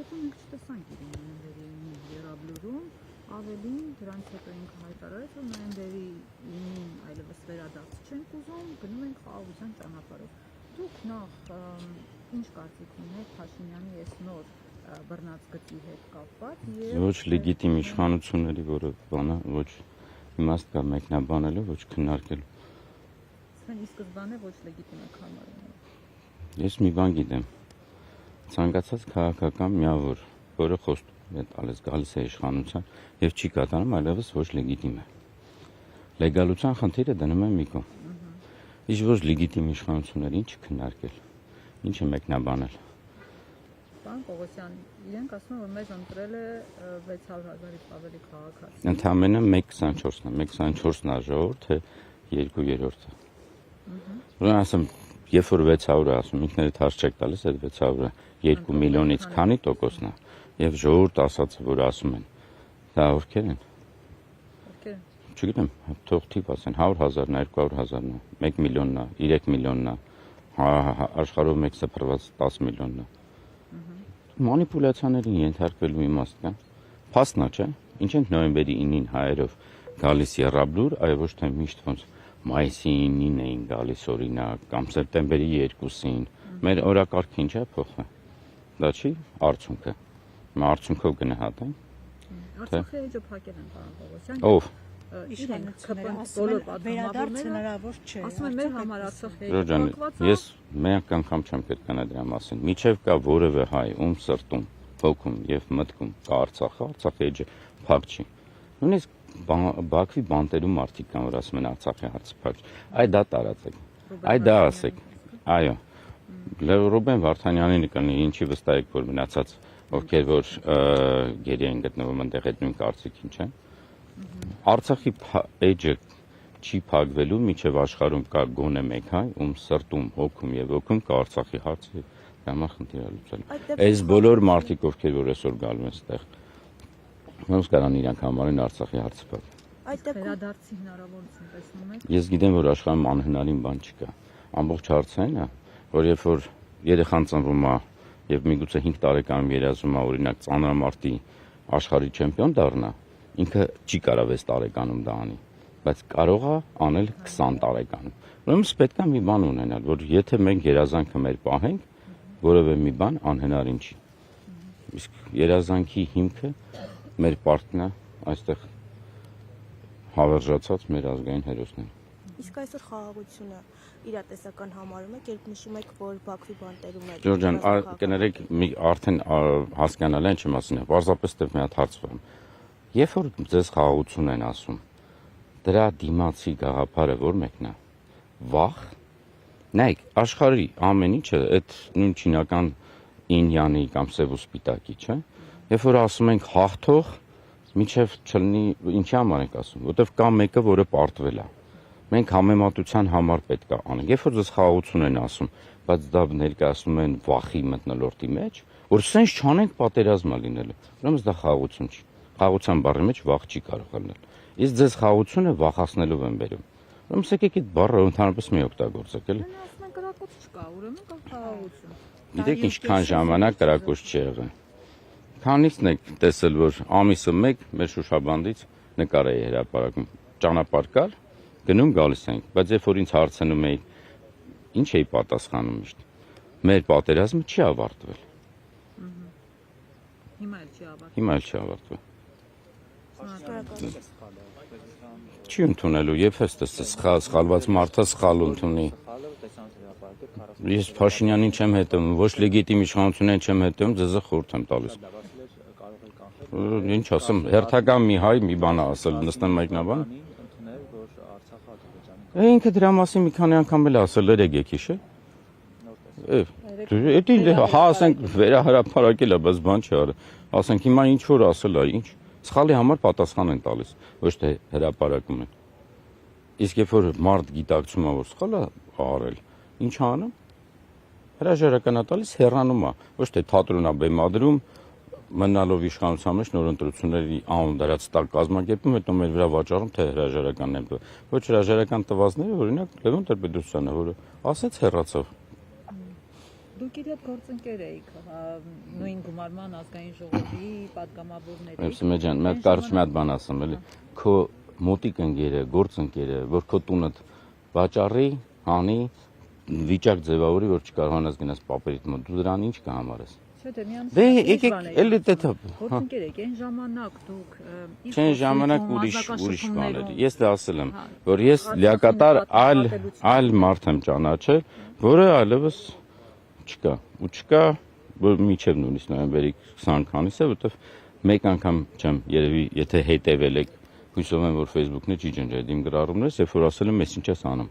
Դեպքում մենք չտեսանք նոյեմբերի 9-ին Եռաբլուրում, ավելին դրանից հետո ինքը հայտարարեց, որ նոյեմբերի 9-ին այլևս վերադարձ չենք ուզում, գնում ենք խաղաղության ճանապարհով։ Դուք նախ ինչ կարծիք ունեք Փաշինյանի այս նոր բռնած գծի հետ կապված եւ ոչ լեգիտիմ իշխանությունների որը բանը, ոչ իմաստ կա մեկնաբանելու, ոչ քննարկելու։ Սեն ի սկզբանե ոչ լեգիտիմ եք համարում։ Ես մի բան գիտեմ։ Ցանկացած քաղաքական միավոր, որը խոստում է տալիս գալիս է իշխանության եւ չի կատարում, այլևս ոչ լեգիտիմ է։ Լեգալության խնդիրը դնում է մի կողմ։ Իսկ ոչ լեգիտիմ իշխանությունների ինչ քննարկել, ինչը մեկնաբանել։ Պարոն Պողոսյան, իրենք ասում են, որ մեզ ընտրել է 600,000-ից ավելի քաղաքացի։ Ընդամենը 1.24-ն է, 1.24-ն է ժողովուրդ, թե 2/3-ը։ Ուրեմն ասեմ, երբ որ 600-ը ասում, ինքներդ հարց չեք տալիս, այդ 600-ը 2 միլիոնից քանի տոկոսն է, եւ ժողովուրդ ասած, որ ասում են, դա ովքեր են։ Ովքեր։ Չգիտեմ, թող թիվ ասեն, 100,000-ն, 200,000-ն, 1 միլիոնն է, 3 միլիոնն է, աշխարհով մեկ սփռված 10 միլիոնն է։ Մանիպուլյացիաներին ենթարկվելու իմաստ կա։ Փաստն է, չէ՞։ Ինչ են նոյեմբերի 9-ին հայերով գալիս Եռաբլուր, այո ոչ թե միշտ ոնց մայիսի 9-ին էին գալիս օրինակ, կամ սեպտեմբերի 2-ին։ Մեր օրակարգը ինչ է փոխվել։ Դա չի արդյունքը։ Մենք արդյունքով գնահատենք։ Արցախի էջը փակել են պարոն Պողոսյան։ Ով։ Իրենք բոլոր վերադարձ հնարավոր չէ։ Ասում են մեր համար Արցախի էջը Ջան, ես մեկ անգամ չեմ կրկնա դրա մասին։ Միչև կա որևէ հայ, ում սրտում, հոգում եւ մտքում կա Արցախը, Արցախի էջը փակ չի։ Նույնիսկ Բաքվի բանտերում մարդիկ կան, որ ասում են Արցախի հարցը փակ չի։ Այ դա տարածեք։ Այ դա ասեք։ Այո։ Ռուբեն Վարդանյանին կանի ինչի վստահեք, որ մնացած ովքեր որ գերի են գտնվում այնտեղ այդ նույն կարծիքին չեն։ Արցախի էջը չի փակվելու, միջև աշխարհում կա գոնե մեկ հայ, ում սրտում, հոգում եւ ոգում կա Արցախի հարցը, դա խնդիրը լուծել։ Այս բոլոր մարդիկ, ովքեր որ այսօր գալու են այստեղ, ոնց կարան իրանք համարեն Արցախի հարցը փակ։ Այդ վերադարձի հնարավորություն տեսնում եք։ Ես գիտեմ, որ աշխարհում անհնարին բան չկա։ Ամբողջ հարցը այն է, որ երբ որ երեխան ծնվում է եւ միգուցե 5 տարեկանում երազում է օրինակ ծանրամարտի աշխարհի չեմպիոն դառնա, ինքը չի կարող 6 տարեկանում դա անի, բայց կարող է անել 20 տարեկանում։ Ուրեմն պետք է մի բան ունենալ, որ եթե մենք երազանքը մեր պահենք, որևէ մի բան անհնարին չի։ Իսկ երազանքի հիմքը մեր պարտքն է այստեղ հավերժացած մեր ազգային հերոսներ։ Իսկ այսօր խաղաղությունը իրատեսական համարում եք, երբ նշում եք, որ Բաքվի բանտերում եք։ Ջորջան, կներեք, արդեն հասկանալ են չեմ ասում, պարզապես դեռ մի հատ հարց վարում։ Երբ որ ձեզ խաղաղություն են ասում, դրա դիմացի գաղափարը որ մեկն է։ Վախ։ Նայեք, աշխարհի ամեն ինչը այդ նույն չինական ինյանի կամ սև ու սպիտակի, չէ՞։ Երբ որ ասում ենք հաղթող, միջև չլինի, ինչի համար ենք ասում, որովհետև կա մեկը, որը պարտվել է։ Մենք համեմատության համար պետք է անենք։ Երբ որ ձեզ խաղաղություն են ասում, բայց դա ներկայացնում են վախի մթնոլորտի մեջ, որ սենց չանենք պատերազմա լինելու։ Ուրեմն դա խաղաղություն չի։ Խաղաղության բառի մեջ վախ չի կարող լինել։ Իսկ ձեզ խաղաղությունը վախացնելով են բերում։ Ուրեմն եկեք այդ բառը ընդհանրապես մի օգտագործեք, էլի։ Ասում են կրակոց չկա, ուրեմն կա խաղաղություն։ Գիտեք ինչքան ժամանակ կրակոց չի եղել։ Քանիսն եք տեսել, որ ամիսը 1 մեր Շուշաբանդից նկար է հրապարակում։ Ճանապարհ կար, գնում գալիս ենք, բայց երբ որ ինձ հարցնում էի, ինչ էի պատասխանում միշտ։ Մեր պատերազմը չի ավարտվել։ Հիմա էլ չի ավարտվել։ Հիմա էլ չի ավարտվել։ Չի ընդունելու, եւ հստակ սխալված մարդը սխալ ընդունի։ Ես Փաշինյանին չեմ հետևում, ոչ լեգիտիմ իշխանություններին չեմ հետևում, ձեզ խորհուրդ եմ տալիս։ Ինչ ասեմ, հերթական մի հայ մի բան ասել, նստեմ մեկնաբան։ Ինքը դրա մասին մի քանի անգամ էլ ասել էր եկեք հիշե։ Հա ասենք վերահրապարակել է, բայց բան չի արել։ Ասենք հիմա ինչ որ ասել է, ինչ սխալի համար պատասխան են տալիս, ոչ թե հրապարակում են։ Իսկ երբ որ մարդ գիտակցում է, որ սխալ է արել, ինչ անում։ Հրաժարական է տալիս, հեռանում է, ոչ թե թատրոնա բեմադրում, մնալով իշխանության մեջ նոր ընտրությունների անուն դրած տակ կազմակերպում, հետո մեր վրա վաճառում, թե հրաժարականն են։ Ոչ հրաժարական տվածները, օրինակ Լևոն Տեր-Պետրոսյանը, որը ասեց հեռացավ։ Դուք իր հետ գործընկեր էիք նույն գումարման ազգային ժողովի պատգամավորների։ Եսիմե ջան, մի հատ կարճ մի հատ բան ասեմ, էլի։ Քո մոտիկ ընկերը, գործընկերը, որ քո տունը վաճառի, հանի, վիճակ ձևավորի, որ չկարողանաս գնաս պապերիդ մոտ, դու դրան ինչ կհամարես։ Չէ, դե միան Դե եկեք էլի դե գործընկեր եք, այն ժամանակ դուք Չեն ժամանակ ուրիշ բաներ։ Ես դա ասել եմ, որ ես լիակատար այլ մարդ եմ ճանաչել, որը այլևս չկա, ու չկա, որ միջև նույնիսկ նոյեմբերի 20-քանից է, որովհետև մեկ անգամ չեմ երևի, եթե հետևել եք, հույսով եմ, որ Facebook-ն է չի ջնջել իմ գրառումներս, երբ որ ասել եմ, ես ինչ ես անում։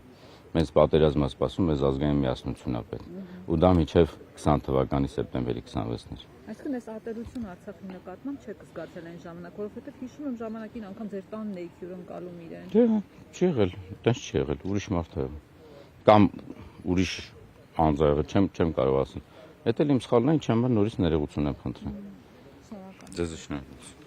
Մեզ պատերազմ է սպասում, մեզ ազգային միասնություն է պետք։ Ու դա միջև 20 թվականի սեպտեմբերի 26-ն էր։ Այսինքն այս ատելությունը Արցախի նկատմամբ չեք զգացել այն ժամանակ, որովհետև հիշում եմ ժամանակին անգամ ձեր տանն էիք հյուրընկալում իրեն։ Դե չի եղել, այդպես չի եղել, ուրիշ մարդ է եղել։ Կամ ուրիշ անձ ա եղել, չեմ կարող ասել։ Դա էլ իմ սխալն է, ինչի համար նորից ներողություն եմ խնդրում։ Շնորհակալ եմ։ Ձեզ շնորհակալ։